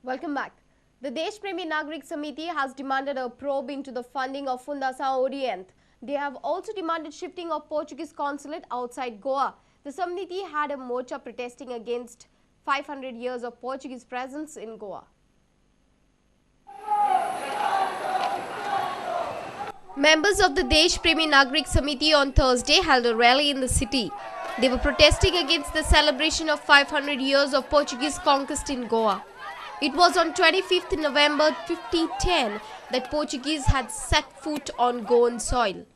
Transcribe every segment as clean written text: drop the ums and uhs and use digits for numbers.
Welcome back. The Deshpremi Nagrik Samiti has demanded a probe into the funding of Fundação Orient. They have also demanded shifting of Portuguese consulate outside Goa. The Samiti had a morcha protesting against 500 years of Portuguese presence in Goa. Members of the Deshpremi Nagrik Samiti on Thursday held a rally in the city. They were protesting against the celebration of 500 years of Portuguese conquest in Goa. It was on 25th November 1510 that Portuguese had set foot on Goan soil.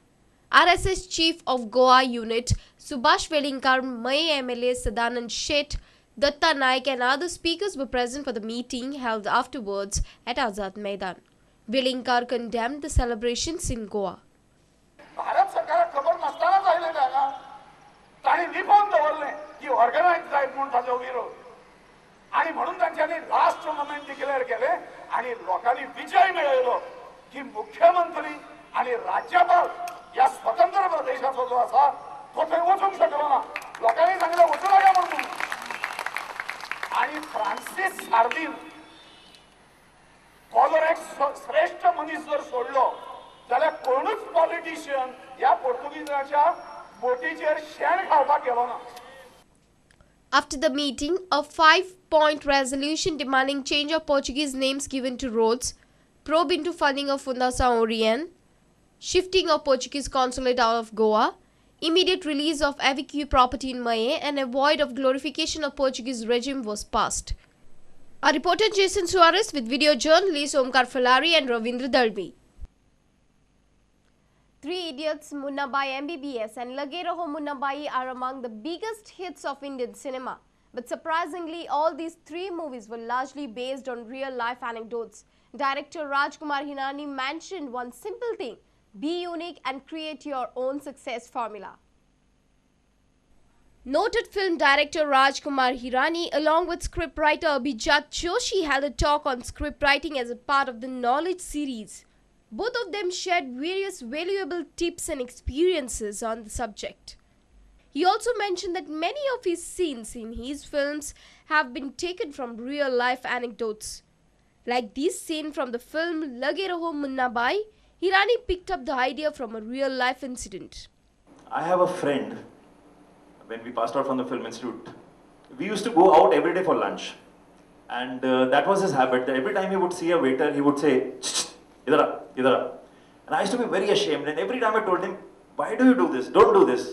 RSS Chief of Goa Unit Subhash Velinkar, May MLA Sadanand Shet, Datta Naik and other speakers were present for the meeting held afterwards at Azad Maidan. Velinkar condemned the celebrations in Goa. आणि म्हणून त्यांनी राष्ट्र moment declare केले आणि लोकांनी विजय मिळवलो की मुख्यमंत्री आणि राज्यपाल या स्वतंत्र प्रदेशाचा जो असा तो ते उचलू शकलो ना लोकांनी सांगितलं उचला या म्हणून आणि फ्रान्सिस सार्दिन कॉलर एक श्रेष्ठ मनीस जर सोडलो जाल्यार कोणूच पॉलिटिशियन या पोर्तुगीजाच्या बोटीचेर शेण खावपाक गेलो ना. After the meeting, a 5-point resolution demanding change of Portuguese names given to roads, probe into funding of Fundação Orient, shifting of Portuguese consulate out of Goa, immediate release of evacuee property in Maye and a void of glorification of Portuguese regime was passed. Our reporter Jason Suarez with video journalists Omkar Falari and Ravindra Dalvi. Three Idiots, Munnabai MBBS and Lage Raho Munnabai are among the biggest hits of Indian cinema. But surprisingly, all these three movies were largely based on real-life anecdotes. Director Rajkumar Hirani mentioned one simple thing: be unique and create your own success formula. Noted film director Rajkumar Hirani along with scriptwriter Abhijat Joshi held a talk on scriptwriting as a part of the Knowledge series. Both of them shared various valuable tips and experiences on the subject. He also mentioned that many of his scenes in his films have been taken from real-life anecdotes. Like this scene from the film Lage Raho Munnabai, Hirani picked up the idea from a real-life incident. I have a friend, when we passed out from the Film Institute, we used to go out every day for lunch. And that was his habit. That every time he would see a waiter, he would say, "Idhar, idhar." And I used to be very ashamed. And every time I told him, "Why do you do this? Don't do this."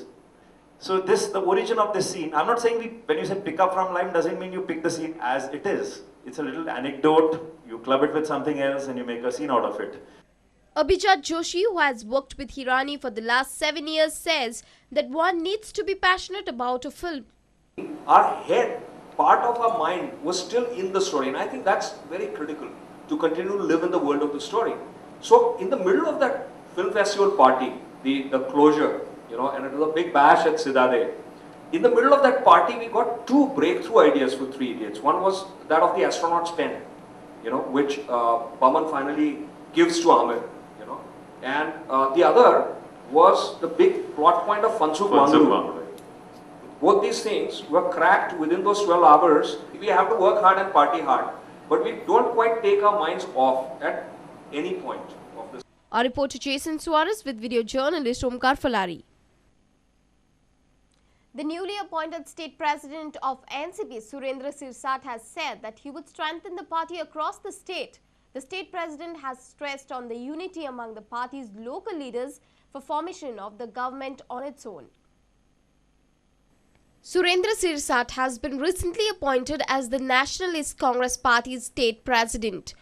So the origin of this scene, I'm not saying when you say pick up from life, doesn't mean you pick the scene as it is. It's a little anecdote, you club it with something else and you make a scene out of it. Abhijat Joshi, who has worked with Hirani for the last 7 years, says that one needs to be passionate about a film. Our head, part of our mind was still in the story, and I think that's very critical to continue to live in the world of the story. So in the middle of that film festival party, the closure, and it was a big bash at Sidade. In the middle of that party, we got two breakthrough ideas for Three Idiots. One was that of the astronaut's pen, which Baman finally gives to Amir, and the other was the big plot point of Fansukh Wangru. Both these things were cracked within those 12 hours. We have to work hard and party hard, but we don't quite take our minds off at any point of this. Our reporter Jason Suarez with video journalist Omkar Falari. The newly appointed state president of NCP, Surendra Sirsat, has said that he would strengthen the party across the state. The state president has stressed on the unity among the party's local leaders for formation of the government on its own. Surendra Sirsat has been recently appointed as the Nationalist Congress Party's state president.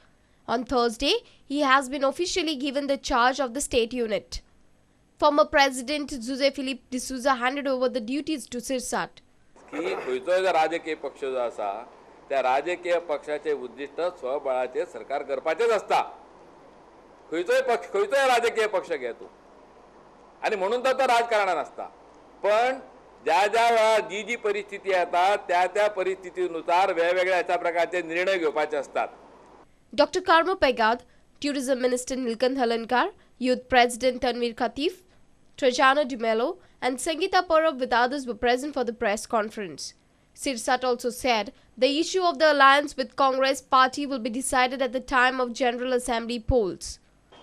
On Thursday, he has been officially given the charge of the state unit. Former President José Filipe de Souza handed over the duties to Sirsat. की खंयचोय जो राजकीय पक्ष जो आसा त्या राजकीय पक्षाचे उद्दिष्ट स्वबळाचे सरकार करपाचेच असता. खंयचोय राजकीय पक्ष घे तूं आनी म्हणून तो राजकारणान असता. पण ज्या वेळार जी परिस्थिती येता त्या परिस्थितीनुसार वेगवेगळ्या अशा प्रकारचे निर्णय घेवपाचे असतात. Dr. Karma Pegad, Tourism Minister Nilkant Halankar, Youth President Tanveer Khatif, Trajano Di Mello and Sangeeta Parab with others were present for the press conference. Sirsat also said the issue of the alliance with Congress party will be decided at the time of General Assembly polls.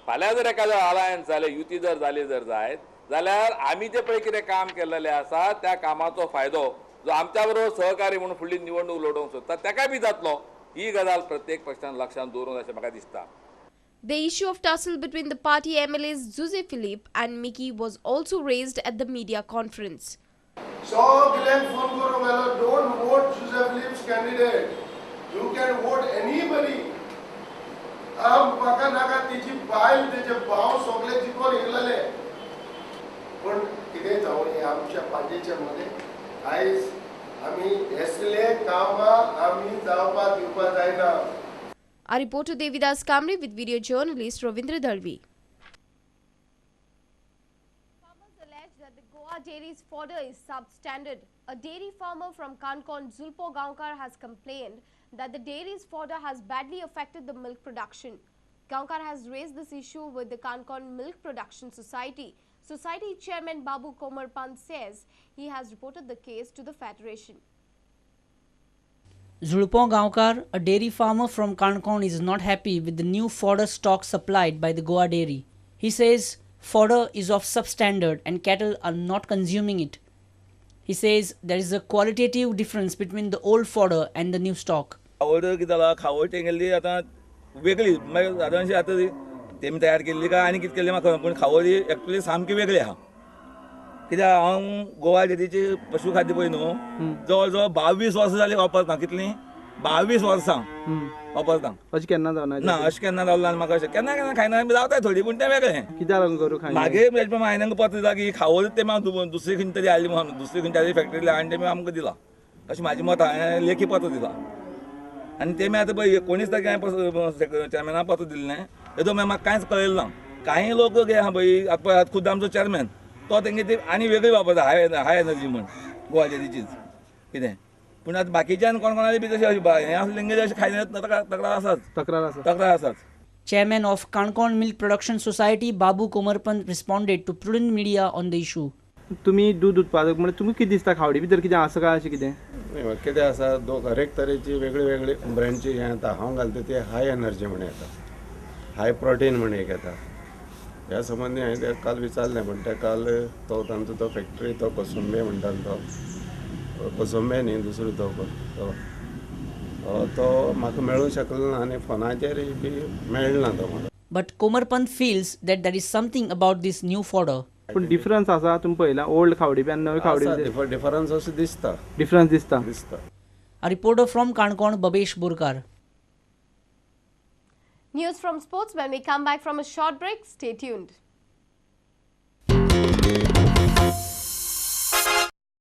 फाल्यां जर एखादो alliance जाले युती जर जाली जर जायत जाल्यार आमी जे पळय कितें काम केल्लेलें आसा त्या कामाचो फायदो जो आमच्या बरोबर सहकारी म्हणून फुडली निवडणूक लडोवंक सोदता ताका बी जातलो ही गजाल प्रत्येक पक्षान लक्षांत दवरून अशें म्हाका दिसता. The issue of tussle between the party MLAs Jose Philippe and Mickey was also raised at the media conference. So, phone karo melo, don't vote Jose Philippe's candidate. You can vote anybody. Maka naga tiji bail teje baw sogle jikon ilale. पण कितें जावन आमच्या पार्टीच्या मध्ये आयज आमी असले कामां आमी जावपाक दिवपाक जायना. Our reporter Devidas Kamre with video journalist Ravindra Dalvi. Farmers allege that the Goa dairy's fodder is substandard. A dairy farmer from Kankon, Zulpo Gaonkar, has complained that the dairy's fodder has badly affected the milk production. Gaonkar has raised this issue with the Kankon Milk Production Society. Society chairman Babu Komarpant says he has reported the case to the federation. Zulpo Gaonkar, a dairy farmer from Kankon, is not happy with the new fodder stock supplied by the Goa dairy. He says fodder is of substandard and cattle are not consuming it. He says there is a qualitative difference between the old fodder and the new stock. खावड कितें जाला खावड तेंगेली आतां वेगळी मागीर सादारणशी आतां तेमी तयार केल्ली काय आनी कितें केल्लें म्हाका पूण खावड ही एक्चुअली सामकी वेगळी आहा. कित्याक हांव गोवा डेरीची पशुखाद्य पळय न्हू जवळ जवळ 22 वर्सां जालीं वापरता. कितलीं 22 वर्सां वापरता. अशें केन्ना जावना ना अशें केन्ना जावना आनी म्हाका अशें केन्ना केन्ना खायना जावताय थोडी पूण तें वेगळें. कित्याक लागून करूं खायना मागे हांवें तांकां पत्र दिलां की खावड तेमी हांव दुसरी खंय तरी हाडली म्हणून दुसरी खंय तरी फॅक्टरींतली आनी तेमी आमकां दिलां अशें म्हाजें मत हांवें लेखी पत्र दिलां. आनी तेमी आतां पळय 19 तारखेर हांवें चॅरमॅनाक पत्र दिल्लें हेजो म्हाका कांयच कळयलें ना. कांय लोक गे आहा पळय आतां पळय खुद आमचो चॅरमॅन तो तेंगे ती आनी वेगळी वापरता हाय एनर्जी म्हण गोवा डेरीचीच कितें. पूण आतां बाकीच्यान कोणाली बी तशी हें आसलें तेंगे अशें खायना तक्रार आसाच. Chairman of Kankon Milk Production Society Babu Komarpant responded to Prudent media on the issue. तुमी दूध उत्पादक म्हणजे तुमकां कितें दिसता खावडी भितर कितें आसा काय अशें कितें? कितें आसा हर एक तरेची वेगळी वेगळी ब्रँडची हें येता. हांव घालता ती हाय एनर्जी म्हण येता, हाय प्रोटीन म्हण एक येता. ह्या संबंधी हांवें ते काल विचारलें पण ते काल तो तांचो तो फॅक्टरी तो कोसुंबे म्हणटा तो कोसुंबे न्ही दुसरो तो म्हाका मेळूंक शकलो ना आनी फोनाचेर बी मेळना तो म्हाका. But Komarpant feels that there is something about this new fodder. पण डिफरन्स आसा तुमी पळयला ओल्ड खावडी बी आनी नवी खावडी डिफरन्स अशें दिसता. डिफरन्स दिसता. A reporter from Kankon, Babesh Burkar. News from sports when we come back from a short break. Stay tuned.